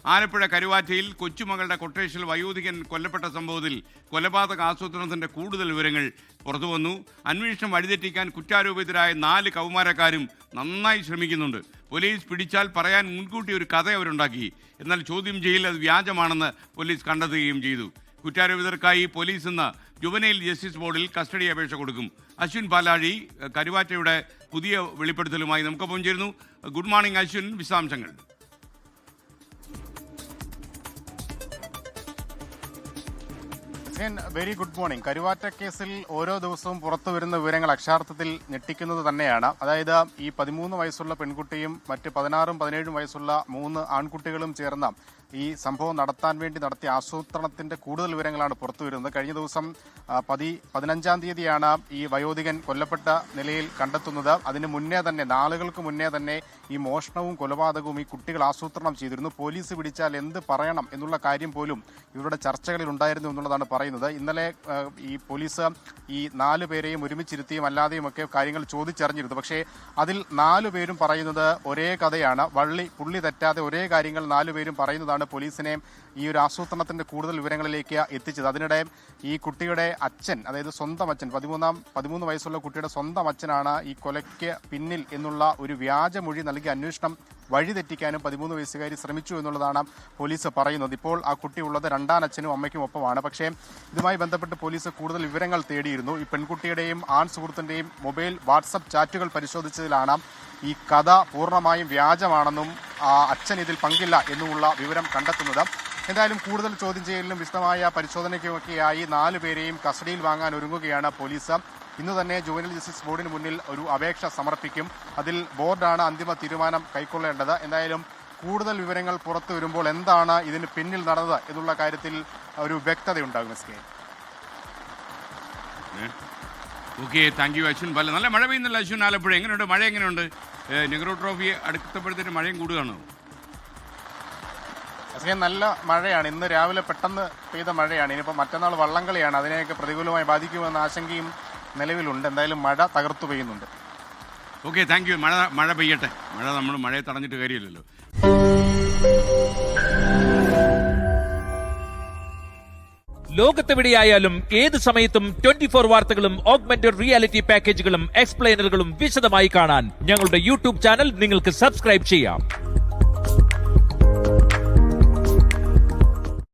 ആലപ്പുഴ കരുവാറ്റയിൽ കൊച്ചുമകളുടെ കൊട്ടേഷനിൽ വയോധികൻ കൊല്ലപ്പെട്ട സംഭവത്തിൽ കൊലപാതക ആസൂത്രണത്തിന്റെ കൂടുതൽ വിവരങ്ങൾ പുറത്തുവന്നു. അന്വേഷണം വഴിതെറ്റിക്കാൻ കുറ്റാരോപിതരായ 4 കൗമാരക്കാരും നന്നായി ശ്രമിക്കുന്നുണ്ട്. പോലീസ് പിടിച്ചാൽ പറയാൻ മുൻകൂട്ടി ഒരു കഥ അവരുണ്ടാക്കി. എന്നാൽ ചോദ്യം ചെയ്യൽ അത് വ്യാജമാണെന്ന് പോലീസ് കണ്ടെത്തുകയും ചെയ്തു. കുറ്റാരോപിതർക്കായി പോലീസ് ഇന്ന് ജുവനൈൽ ജസ്റ്റിസ് ബോർഡിൽ കസ്റ്റഡി അപേക്ഷ കൊടുക്കും. അശ്വിൻ പാലാഴി കരുവാറ്റയുടെ പുതിയ വെളിപ്പെടുത്തലുമായി നമുക്കൊപ്പം ചേരുന്നു. ഗുഡ് മോർണിംഗ് അശ്വിൻ, വിശദാംശങ്ങൾ. Very good morning. കരുവാറ്റ കേസിൽ ഓരോ ദിവസവും പുറത്തു വരുന്ന വിവരങ്ങൾ അക്ഷരാർത്ഥത്തിൽ ഞെട്ടിക്കുന്നത് തന്നെയാണ്. അതായത് ഈ 13 വയസ്സുള്ള പെൺകുട്ടിയും മറ്റ് 16ഉം 17ഉം വയസ്സുള്ള 3 ആൺകുട്ടികളും ചേർന്ന ഈ സംഭവം നടത്താൻ വേണ്ടി നടത്തിയ ആസൂത്രണത്തിന്റെ കൂടുതൽ വിവരങ്ങളാണ് പുറത്തു വരുന്നത്. കഴിഞ്ഞ ദിവസം 15-ാം തീയതിയാണ് ഈ വയോധികൻ കൊല്ലപ്പെട്ട നിലയിൽ കണ്ടെത്തുന്നത്. അതിന് മുന്നേ തന്നെ, നാളുകൾക്ക് മുന്നേ തന്നെ ഈ മോഷണവും കൊലപാതകവും ഈ കുട്ടികൾ ആസൂത്രണം ചെയ്തിരുന്നു. പോലീസ് പിടിച്ചാൽ എന്ത് പറയണം എന്നുള്ള കാര്യം പോലും ഇവരുടെ ചർച്ചകളിൽ ഉണ്ടായിരുന്നു എന്നുള്ളതാണ് പറയുന്നത്. ഇന്നലെ ഈ പോലീസ് ഈ 4 പേരെയും ഒരുമിച്ചിരുത്തിയും അല്ലാതെയും ഒക്കെ കാര്യങ്ങൾ ചോദിച്ചറിഞ്ഞിരുന്നു. പക്ഷേ അതിൽ 4 പേരും പറയുന്നത് ഒരേ കഥയാണ്. പുള്ളി തെറ്റാതെ ഒരേ കാര്യങ്ങൾ 4 പേരും പറയുന്നതാണ് പോലീസിനെ ഈ ഒരു ആസൂത്രണത്തിന്റെ കൂടുതൽ വിവരങ്ങളിലേക്ക് എത്തിച്ചത്. അതിനിടെ ഈ കുട്ടിയുടെ അച്ഛൻ, അതായത് സ്വന്തം അച്ഛൻ, 13 വയസ്സുള്ള കുട്ടിയുടെ സ്വന്തം അച്ഛനാണ് ഈ കൊലയ്ക്ക് പിന്നിൽ എന്നുള്ള ഒരു വ്യാജമൊഴി നൽകി അന്വേഷണം വഴിതെറ്റിക്കാനും 13 വയസ്സുകാരി ശ്രമിച്ചു എന്നുള്ളതാണ് പോലീസ് പറയുന്നത്. ഇപ്പോൾ ആ കുട്ടി ഉള്ളത് 2ാം അച്ഛനും അമ്മയ്ക്കും ഒപ്പമാണ്. പക്ഷേ ഇതുമായി ബന്ധപ്പെട്ട് പോലീസ് കൂടുതൽ വിവരങ്ങൾ തേടിയിരുന്നു. ഈ പെൺകുട്ടിയുടെയും ആൺ സുഹൃത്തിന്റെയും മൊബൈൽ, വാട്സപ്പ് ചാറ്റുകൾ പരിശോധിച്ചതിലാണ് ഈ കഥ പൂർണ്ണമായും വ്യാജമാണെന്നും അച്ഛൻ ഇതിൽ പങ്കില്ല എന്നുമുള്ള വിവരം കണ്ടെത്തുന്നത്. എന്തായാലും കൂടുതൽ ചോദ്യം ചെയ്യലിനും വിശദമായ പരിശോധനയ്ക്കുമൊക്കെയായി 4 പേരെയും കസ്റ്റഡിയിൽ വാങ്ങാൻ ഒരുങ്ങുകയാണ് പോലീസ്. ഇന്ന് തന്നെ ജുവനൈൽ ജസ്റ്റിസ് ബോർഡിന് മുന്നിൽ ഒരു അപേക്ഷ സമർപ്പിക്കും. അതിൽ ബോർഡാണ് അന്തിമ തീരുമാനം കൈക്കൊള്ളേണ്ടത്. എന്തായാലും കൂടുതൽ വിവരങ്ങൾ പുറത്തു വരുമ്പോൾ എന്താണ് ഇതിന് പിന്നിൽ നടന്നത് എന്നുള്ള കാര്യത്തിൽ ഒരു വ്യക്തതയുണ്ടാകും. Okay, thank you Ashwin. നല്ല മഴ പെയ്യുന്നില്ല അശ്വിൻ. ആലപ്പുഴ എങ്ങനെയുണ്ട്? മഴ എങ്ങനെയുണ്ട്? നെഹ്റു ട്രോഫി അടുത്തപ്പോഴത്തേന് മഴയും കൂടുകയാണോ? നല്ല മഴയാണ്. ഇന്ന് രാവിലെ പെട്ടെന്ന് പെയ്ത മഴയാണ്. ഇനിയിപ്പോൾ മറ്റന്നാൾ വള്ളംകളിയാണ്. അതിനെയൊക്കെ പ്രതികൂലമായി ബാധിക്കുമെന്ന ആശങ്കയും നിലവിലുണ്ട്. എന്തായാലും മഴ തകർത്തു പെയ്യുന്നുണ്ട്. Okay, thank U. മഴ പെയ്യട്ടെ. നമ്മൾ മഴയെ തടഞ്ഞിട്ട് കാര്യമില്ലല്ലോ. ലോകത്തെവിടെയായാലും ഏത് സമയത്തും 24 വാർത്തകളും ഓഗ്മെന്റഡ് റിയാലിറ്റി പാക്കേജുകളും എക്സ്പ്ലെയിനറുകളും വിശദമായി കാണാൻ ഞങ്ങളുടെ യൂട്യൂബ് ചാനൽ നിങ്ങൾക്ക് സബ്സ്ക്രൈബ് ചെയ്യാം.